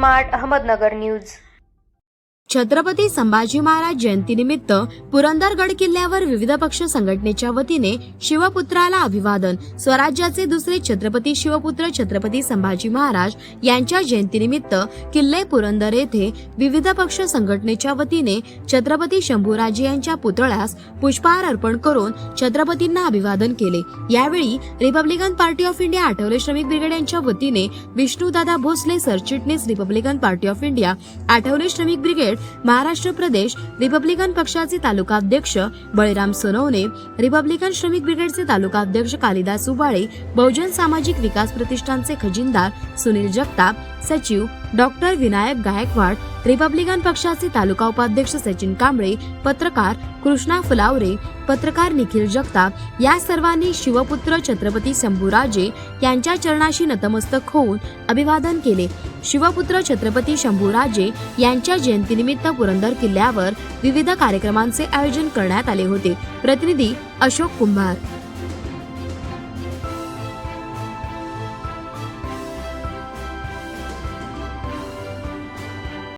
Smart Ahmednagar news. Chhatrapati Sambhaji Maharaj जयंतीनिमित्त पुरंदरगड किल्ल्यावर विविध पक्ष संघटनेच्या वतीने शिवपुत्राला अभिवादन। स्वराज्याचे दुसरे छत्रपती शिवपुत्र छत्रपती संभाजी महाराज यांच्या जयंतीनिमित्त किल्ले पुरंदर येथे विविध पक्ष संघटनेच्या वतीने छत्रपती शंभूराजे यांच्या पुतळ्यास पुष्पहार अर्पण करून छत्रपतींना अभिवादन केले। यावेळी Republican party of India Athawale श्रमिक ब्रिगेड यांच्या वतीने विष्णुदादा भोसले सरचिटणीस Republican party of India Athawale श्रमिक ब्रिगेड महाराष्ट्र प्रदेश रिपब्लिकन पक्षाचे तालुकाध्यक्ष बळीराम सोनवणे, रिपब्लिकन श्रमिक ब्रिगेडचे तालुकाध्यक्ष कालिदास उबाळे, बहुजन सामाजिक विकास प्रतिष्ठानचे खजिनदार सुनील जगताप, सचिव डॉक्टर विनायक गायकवाड, रिपब्लिकन पक्षाचे तालुका उपाध्यक्ष सचिन कांबळे, पत्रकार कृष्णा फुलावरे, पत्रकार निखिल जगताप या सर्वांनी शिवपुत्र छत्रपती शंभूराजे यांच्या चरणाशी नतमस्तक होऊन अभिवादन केले। शिवपुत्र छत्रपती शंभूराजे यांच्या जयंतीनिमित्त पुरंदर किल्ल्यावर विविध कार्यक्रमांचे आयोजन करण्यात आले होते। प्रतिनिधी अशोक कुंभार।